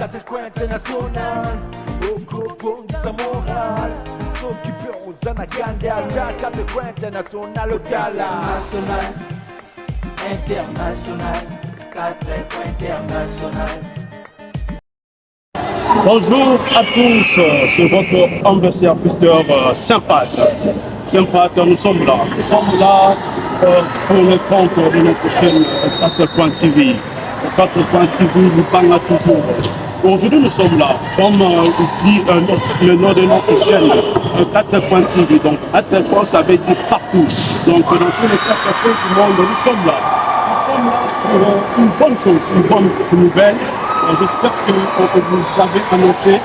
quatre coins international okobongisa moral soki mpe oza na gande ata quatre coins international otala international, quatre coins international. Bonjour à tous, c'est votre humble serviteur Sympath. Sympath, nous sommes là pour le compte de notre chaîne 4 TV. 4 TV nous parle toujours. Aujourd'hui nous sommes là, comme dit le nom de notre chaîne, 4 TV. Donc 4 ça veut dire partout. Donc dans tous les 4 coins du monde, nous sommes là. Nous sommes là pour une bonne chose, une bonne nouvelle. J'espère que vous avez annoncé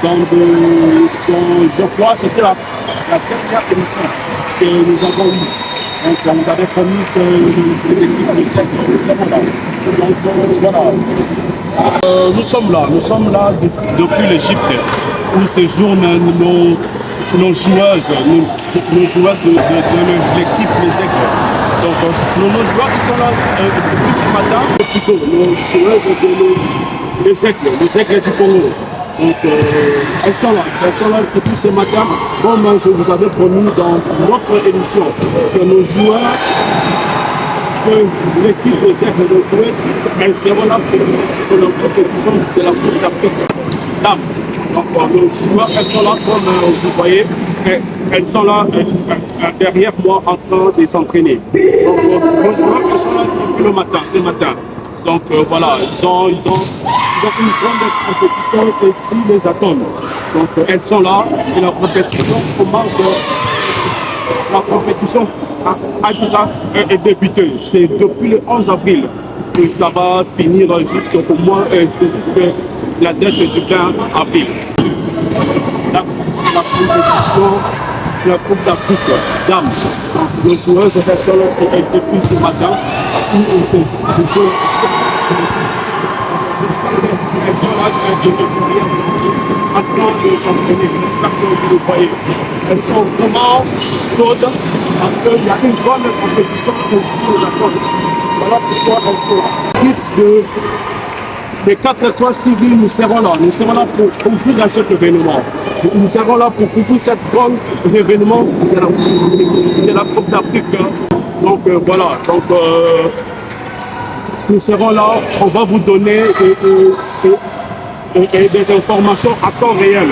je crois que c'était la dernière émission que nous avons eue. Donc on nous avait promis que les équipes seront là. Donc voilà. Nous sommes là depuis l'Égypte où séjournent nos joueuses, nos joueuses de l'équipe Les Aigles. Donc nos joueurs qui sont là depuis ce matin, plutôt nos joueuses les Aigles du Congo. Donc elles sont là depuis ce matin, comme je vous avais promis dans notre émission, que nos joueurs, que l'équipe des Aigles, nos joueuses, elles seront là pour la compétition de la Coupe d'Afrique dames. Donc nos joueurs, elles sont là comme vous voyez, elles sont là derrière moi en train de s'entraîner. Donc nos joueurs, elles sont là depuis le matin, ce matin. Donc voilà, ils ont une grande compétition qui les attend. Donc elles sont là et la compétition commence. La compétition a déjà débuté. C'est depuis le 11 avril et ça va finir jusqu'au mois, jusqu'à la date du 20 avril. La compétition, la Coupe d'Afrique dames. Les joueuses sont là depuis ce matin. Elles sont là en train de s'entraîner. J'espère que vous le voyez. Elles sont vraiment chaudes parce qu'il y a une bonne compétition qui nous attend. Voilà pourquoi elles sont là. Les 4 coins TV, nous serons là. Nous serons là pour couvrir cet événement. Nous serons là pour couvrir cet grand événement de la Coupe d'Afrique. Donc voilà. Donc nous serons là. On va vous donner des informations à temps réel.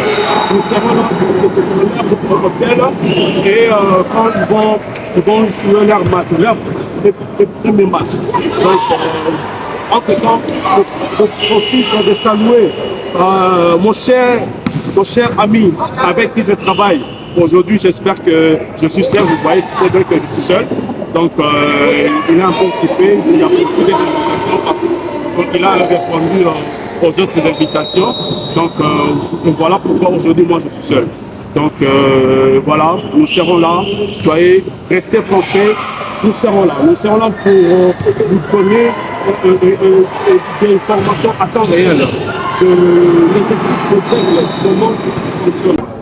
Nous serons là pour l'hôtel et quand ils vont jouer leur match, leur premier match. Donc, entre-temps, je profite de saluer mon cher ami avec qui je travaille. Aujourd'hui, j'espère que je suis seul. Vous voyez très bien que je suis seul. Donc, il est un peu occupé. Il y a beaucoup d'invitations. Donc, il a répondu aux autres invitations. Donc, voilà pourquoi aujourd'hui, moi, je suis seul. Donc, voilà, nous serons là. Restez penchés. Nous serons là. Nous serons là pour vous donner des informations à temps réel de les équipes des Aigles, de notre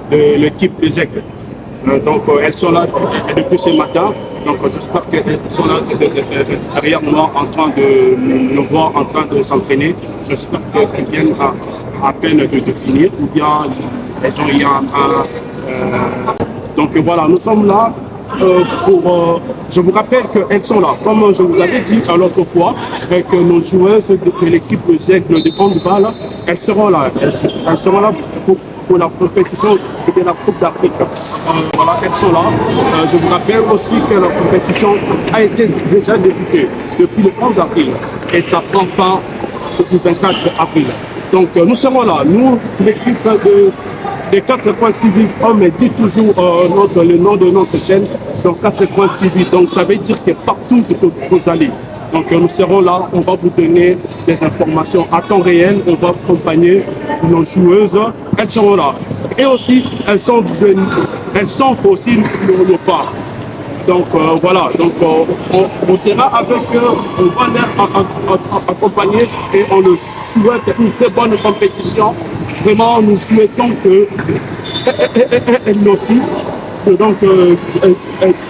de l'équipe des Aigles. Donc elles sont là depuis ce matin. Donc j'espère qu'elles sont là derrière moi en train de nous voir, en train de s'entraîner. J'espère qu'elles viennent à peine de finir ou bien elles ont eu donc voilà, nous sommes là. Je vous rappelle qu'elles sont là, comme je vous avais dit l'autre fois, que nos joueuses de l'équipe des Aigles de handball, elles seront là. Elles seront là pour la compétition de la Coupe d'Afrique. Voilà, elles sont là. Je vous rappelle aussi que la compétition a été déjà débutée depuis le 11 avril et ça prend fin du 24 avril. Donc nous serons là, nous, l'équipe des 4 coins TV, on me dit toujours le nom de notre chaîne, donc 4 coins TV, donc ça veut dire que partout où vous allez. Donc nous serons là, on va vous donner des informations à temps réel, on va accompagner nos joueuses, elles seront là. Et aussi, elles sont aussi nos parts. Donc voilà, donc on sera avec eux, on va les accompagner et on leur souhaite une très bonne compétition. Vraiment, nous souhaitons qu'elles aussi, donc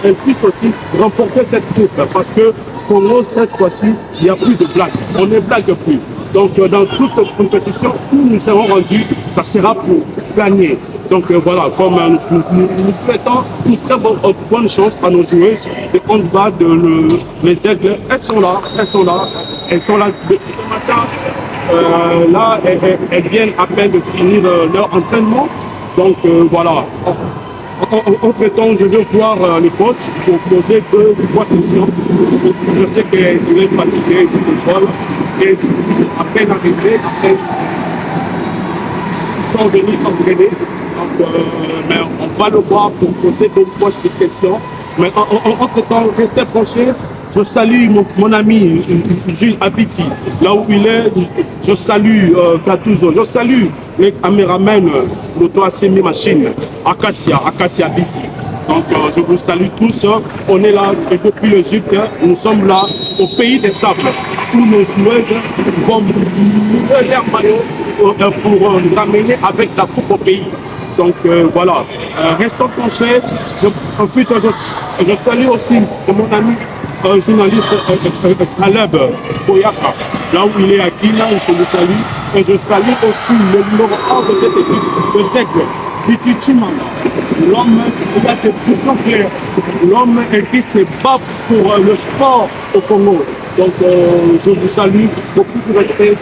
elles puissent aussi remporter cette coupe parce que Congo, cette fois-ci, il n'y a plus de blague. On ne blague plus. Donc dans toute compétition où nous serons rendus, ça sera pour gagner. Donc voilà, comme nous souhaitons une très bonne chance à nos joueuses de handball, les aigles. Elles sont là depuis ce matin. Là, elles viennent à peine de finir leur entraînement. Donc voilà. Entre-temps, je vais voir le coach pour poser 2-3 questions. Je sais qu'il est fatigué du football et à peine arrivé, ils sont venus s'entraîner. Donc, mais on va le voir pour poser 2-3 questions. Mais entre-temps, restez branchés. Je salue mon ami Jules Abiti, là où il est. Je salue Gattuso. Je salue les caméramens l'auto-assemi machine, Acacia Abiti. Donc je vous salue tous. On est là depuis l'Égypte. Nous sommes là au pays des sables où nos joueuses vont mouiller leur maillot pour ramener avec la coupe au pays. Donc voilà, restons penchés. Ensuite, je salue aussi mon ami journaliste Caleb Boyaka, là où il est à Guinée, je le salue. Et je salue aussi le numéro 1 de cette équipe, le Zègle, Viti Chimanga. L'homme, il a des visions claires. L'homme qui se bat pour le sport au Congo. Donc je vous salue, beaucoup de respect.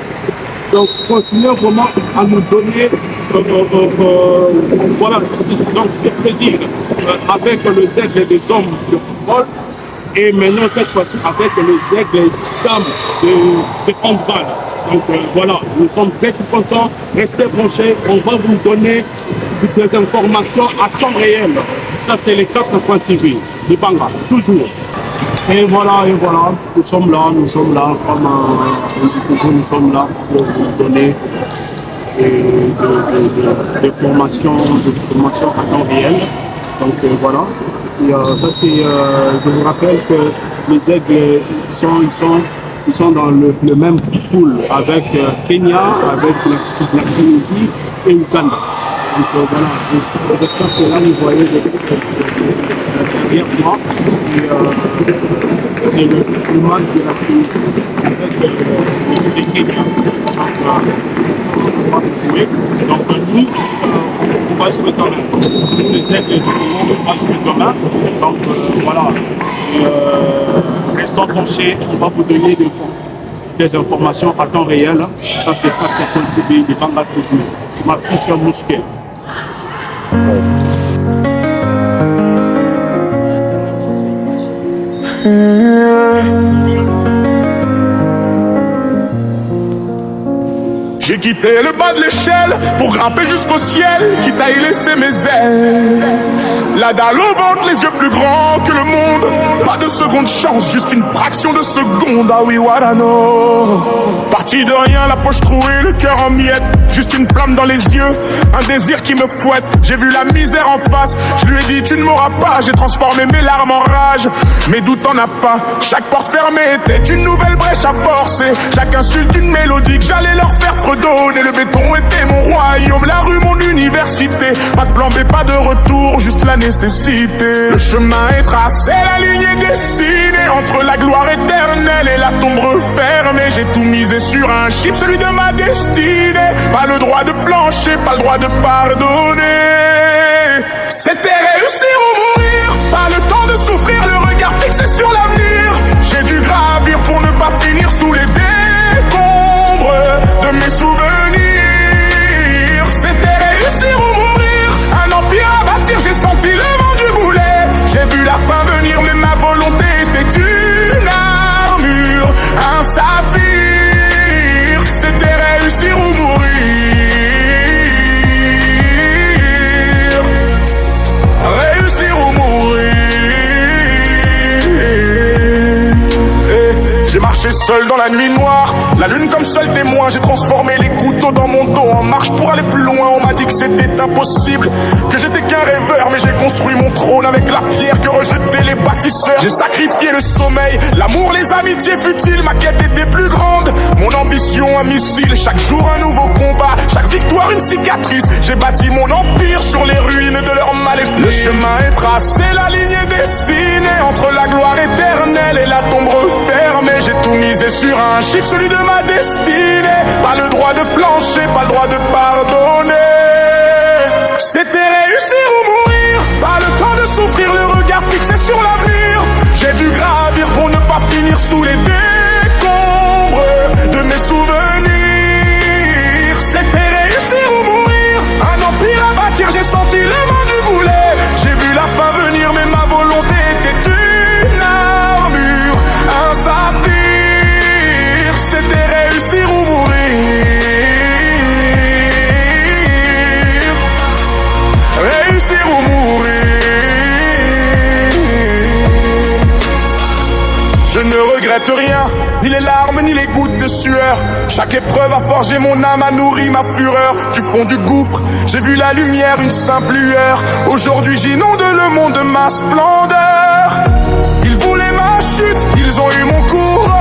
Donc continuez vraiment à nous donner voilà, donc c'est plaisir avec le Zègle des hommes de football. Et maintenant, cette fois-ci, avec les aigles dames de handball. Donc voilà, nous sommes très contents. Restez branchés. On va vous donner des informations à temps réel. Ça, c'est les 4 points TV de Banga, toujours. Et voilà, nous sommes là. Comme on dit toujours, nous sommes là pour vous donner des formations à temps réel. Donc voilà. Et ça c'est, je vous rappelle que les aigles ils sont dans le même pool avec Kenya, avec la Tunisie et Uganda. Donc voilà, j'espère que là vous voyez derrière moi. C'est le match de la Tunisie avec les Kenya. On va jouer. Donc nous, on va jouer demain. Les aigles du Congo, on va jouer demain. Donc voilà. Restons penchés, on va vous donner des informations à temps réel. Ça c'est pas très possible, il va toujours. Ma fiche Mouchkel. J'ai quitté le bas de l'échelle pour grimper jusqu'au ciel, quitte à y laisser mes ailes. La dalle au ventre, les yeux plus grands que le monde. Pas de seconde chance, juste une fraction de seconde. Ah oui, what I know. Parti de rien, la poche trouée, le cœur en miettes. Juste une flamme dans les yeux, un désir qui me fouette. J'ai vu la misère en face, je lui ai dit tu ne m'auras pas. J'ai transformé mes larmes en rage, mes doutes en as pas. Chaque porte fermée était une nouvelle brèche à forcer. Chaque insulte une mélodie que j'allais leur faire fredonner. Le béton était mon royaume, la rue mon université. Pas de plan B, pas de retour, juste la nécessité. Le chemin est tracé, la ligne est dessinée entre la gloire éternelle et la tombe refermée. J'ai tout misé sur un chiffre, celui de ma destinée. Pas le droit de flancher, pas le droit de pardonner. C'était réussir ou mourir, pas le temps de souffrir, le regard fixé sur l'avenir. J'ai dû gravir pour ne pas finir sous les décombres de mes souvenirs. C'était réussir ou mourir, un empire à bâtir, j'ai senti le vent du boulet. J'ai vu la fin venir, mais ma volonté était une armure, un saphir. C'était réussir ou mourir. Réussir ou mourir. J'ai marché seul dans la nuit noire, la lune comme seul témoin. J'ai transformé les couteaux dans mon dos en marche pour aller plus loin. On m'a dit que c'était impossible, que j'étais qu'un rêveur. Mais j'ai construit mon trône avec la pierre que rejetaient les bâtisseurs. J'ai sacrifié le sommeil, l'amour, les amitiés futiles. Ma quête était plus grande, mon ambition un missile. Chaque jour un nouveau combat, chaque victoire une cicatrice. J'ai bâti mon empire sur les ruines de leur maléfice. Le chemin est tracé, la ligne est dessinée entre la gloire éternelle et la tombe refermée. J'ai tout miser sur un chiffre, celui de ma destinée. Pas le droit de flancher, pas le droit de pardonner. C'était réussir ou mourir, pas le temps de souffrir, le regard fixé sur l'avenir. J'ai dû gravir pour ne pas finir sous les décombres de mes souvenirs. C'était réussir ou mourir, un empire à bâtir, j'ai senti le vent du boulet. J'ai vu la fin venir, mais ma volonté était une armure, un saphir. C'était réussir ou mourir. Réussir ou mourir. Je ne regrette rien, ni les larmes, ni les gouttes de sueur. Chaque épreuve a forgé mon âme, a nourri ma fureur. Du fond du gouffre, j'ai vu la lumière, une simple lueur. Aujourd'hui j'inonde le monde de ma splendeur. Ils voulaient ma chute, ils ont eu mon couronnement.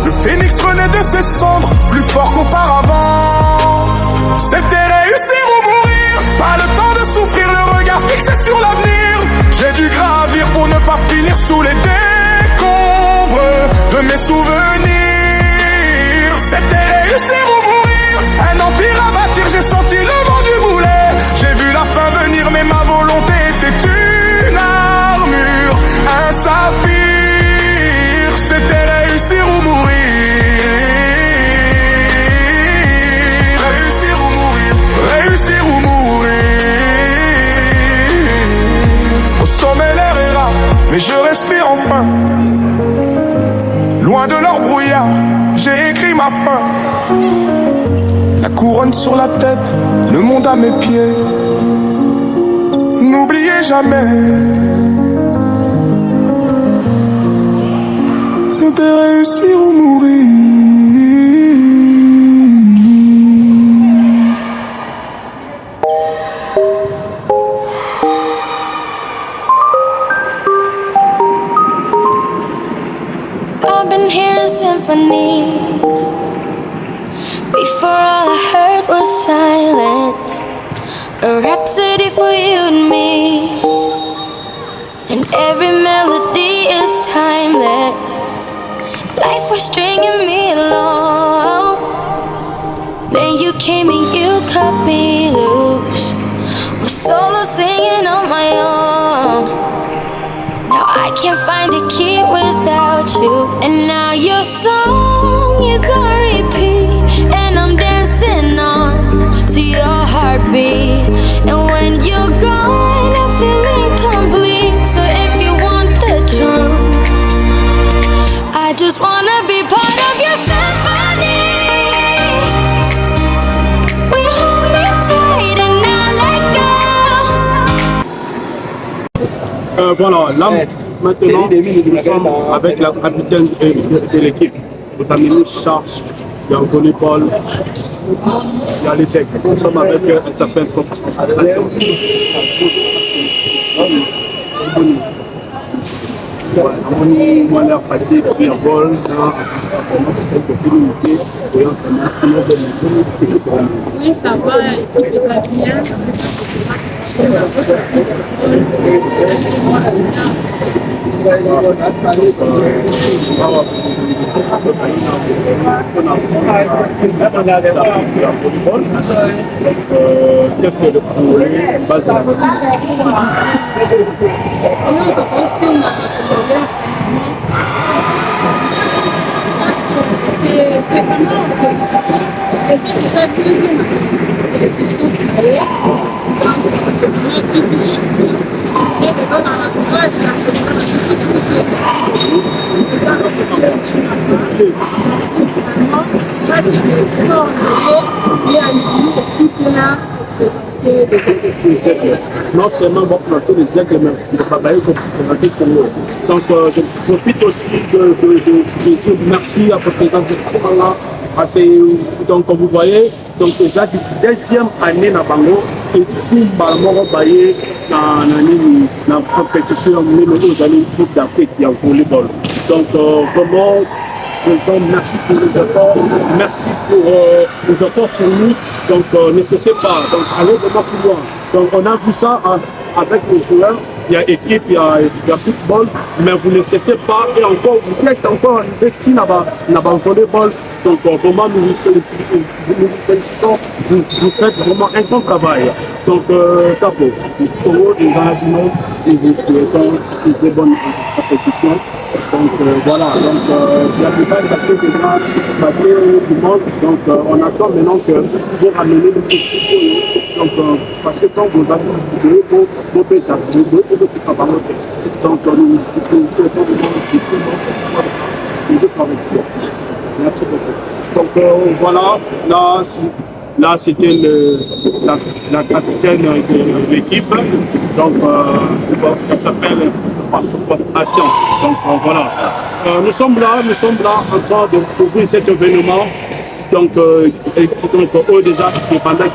Le phénix renaît de ses cendres, plus fort qu'auparavant. C'était réussir ou mourir, pas le temps de souffrir, le regard fixé sur l'avenir. J'ai dû gravir pour ne pas finir sous les décombres de mes souvenirs. C'était réussir ou mourir, un empire à bâtir, j'ai senti le vent du boulet. J'ai vu la fin venir, mais ma volonté était une armure, un saphir. C'était réussir ou mourir. Réussir ou mourir, réussir ou mourir. Au sommet l'air est rare, mais je respire enfin. Loin de leur brouillard, j'ai écrit ma fin. La couronne sur la tête, le monde à mes pieds. N'oubliez jamais, c'était réussir ou mourir. I've been hearing symphonies. Before all I heard was silence. A rhapsody for you and me. And every melody is timeless. Life was stringing me along. Then you came and you cut me loose. Was solo singing on my own. Now I can't find the key without you. And now your song is on repeat. And I'm dancing on to your heartbeat. And when you're gone, I feel incomplete. So if you want the truth, I just wanna be part of your symphony. We hold me tight and not let go. Voilà, là maintenant nous sommes avec la capitaine de l'équipe. Notamment Charles, il y a un volleyball, il y a les aigles. Nous sommes avec un certain groupe. Moi, l'air fatigue, puis en vol, oui, ça va, l'équipe est bien. Qu'est-ce que le poulet base de la c'est vraiment félicité. Et c'est déjà deuxième année d'existence d'ailleurs. Donc, de vraiment depuis champion. Et de dans la troisième année, c'est vraiment grâce à l'effort et à l'équipe là. Non seulement pour planter les aigles, mais pour travailler pour planter le Congo. Donc je profite aussi de dire merci à votre présence là. Donc comme vous voyez, donc les la deuxième année na bango et du coup balmoro baye na compétition aux amis groupe d'Afrique qui a volleyball. Donc vraiment président, merci pour les efforts, merci pour les efforts fournis. Donc ne cessez pas, donc allez vraiment plus loin. Donc on a vu ça avec les joueurs, il y a équipe, il y a football, mais vous ne cessez pas et encore, vous êtes encore arrivé dans le volleyball. Donc vraiment, nous vous félicitons, vous faites vraiment un bon travail. Donc, Tapo, pour vous, les Arabes, et vous souhaitons une très bonne compétition. Donc voilà, donc il y a déjà du monde, donc on attend maintenant que vous ramenez le football. Donc parce que quand vous avez vos bêtas, vos petits camarades, donc nous souhaitons vraiment du tout le monde. Merci beaucoup. Donc voilà, là c'était la capitaine de l'équipe, donc elle s'appelle Patience. Donc voilà, nous sommes là en train de couvrir cet événement. Donc eux déjà pendant le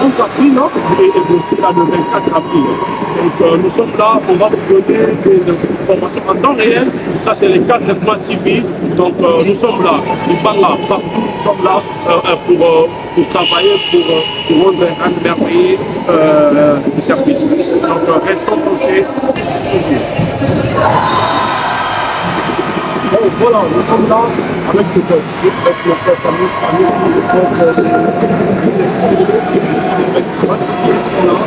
11 avril et aussi là le 24 avril. Donc nous sommes là, on va vous donner des informations en temps réel. Ça c'est les 4 points TV. Donc nous sommes là, les Bangla partout, nous sommes là pour travailler, pour rendre un merveilleux service. Donc restons branchés toujours. Donc voilà, nous sommes là avec le coach, Amis, le coach nous sommes avec le coach, ils sont là,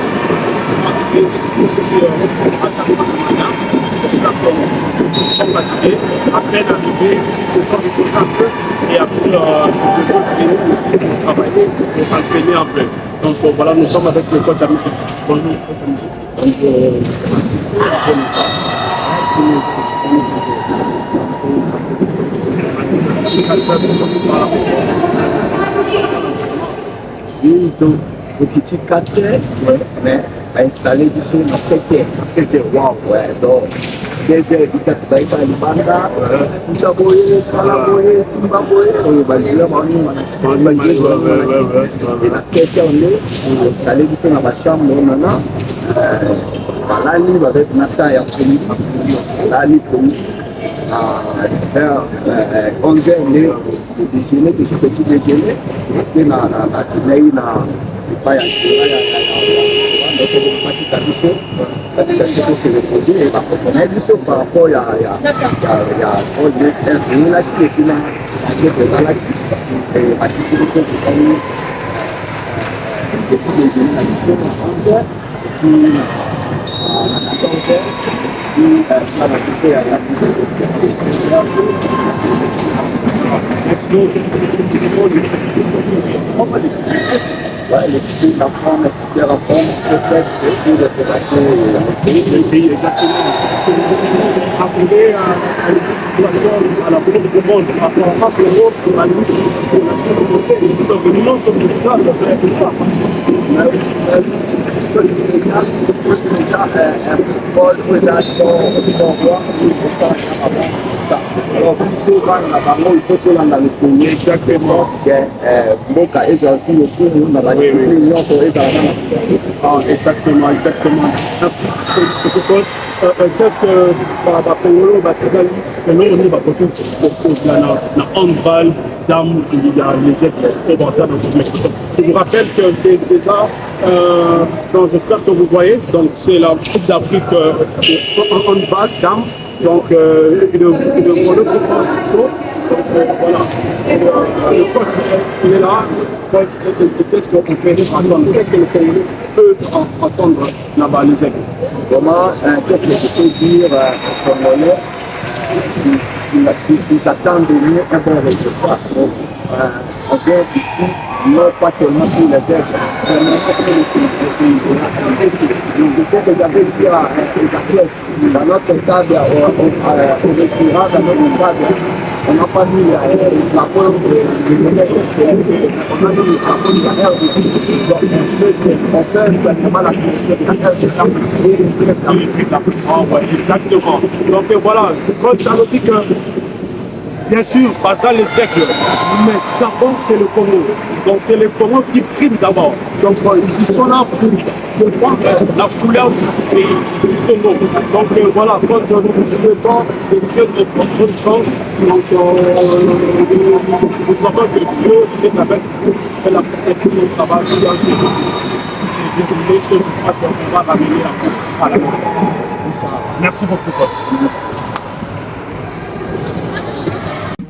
ils sont arrivés aussi à 4 heures du matin. J'espère qu'ils sont fatigués, à peine arrivés, ils se sont reposés un peu et après ils vont venir aussi pour travailler, pour s'entraîner un peu. Donc voilà, nous sommes avec le coach Amis. Bonjour coach Amis. Donc c'est parti. Oui, donc, le petit 4 heures, ouais, mais installé sur la 7 heures. 7 heures, waouh, ouais, donc, 2 heures, il y a des gens qui Libanda, Sidaboye, Salaboye, Simbaboye, et bah, les gens, et à 7 heures, on est installé sur la chambre, on a la libre avec Nata et Anthony, la libre vers 11h, le déjeuner, toujours petit déjeuner, parce que na Guinée, pas y a donc c'est le projet et on a dit ça par rapport à il y a des salades et à qui qui sont depuis déjeuner à 11h et puis à 14h puis à la discussion à la ouais, l'équipe en forme, super en forme, peut-être pour le présenter le pays exactement. Arriver à la Coupe du Monde, à l'Europe, à l'Union, donc l'Union sont déjà dans cette histoire. Football, alors, puis souvent, il faut que l'on a le premier, exactement, Boca est aussi le coup, on a la discipline, on se exactement. Merci. Qu'est-ce que Pongolo Batigali, et nous on est dans handball, dames, il y a les aides pour ça dans cette. Je vous rappelle que c'est déjà, donc j'espère que vous voyez, donc c'est la Coupe d'Afrique en handball, dames. Donc, il est voilà. Le coach, il est là. Qu'est-ce qu'on peut attendre? Qu'est-ce que le Congolais peut attendre là-bas, les aigles? Vraiment, qu'est-ce que je peux dire aux Congolais? Ils attendent de nous un bon résultat. Donc, on vient ici, non pas seulement pour les aigles, mais pour les pays. Je sais que j'avais dit aux athlètes, dans notre table, au restaurant, dans notre table, on n'a pas mis le drapeau des aigles, on a mis le drapeau de la RDC. Donc on fait vraiment la fierté de la RDC et les aigles. Exactement. Donc voilà, le coach a dit que bien sûr, Baza les siècles, mais d'abord c'est le Congo. Donc c'est le Congo qui prime d'abord. Donc ils sont là pour défendre la couleur du pays, du Congo. Donc voilà, coach, nous vous souhaitons de très bonnes chances. Donc nous savons que Dieu est avec vous et la compétition, ça va bien. détourner et je crois qu'on va ramener à la maison. Merci beaucoup, coach.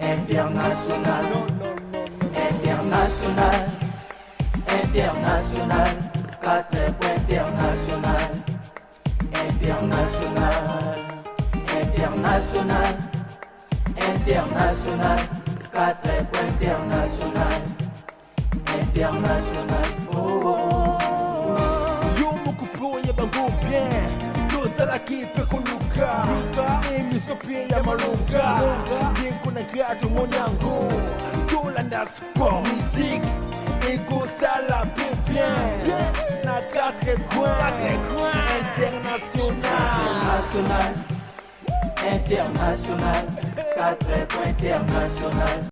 International, international, international, 4 points international, international, international, international, 4 points international, international. Oh. Yo mukupo ya bango bien Dozala kipe kuluka Emi sopi ya maluka Yeko na kreato monyango Yolanda sport musique Ego sala pe bien Na 4 coins International International, international, 4 points international.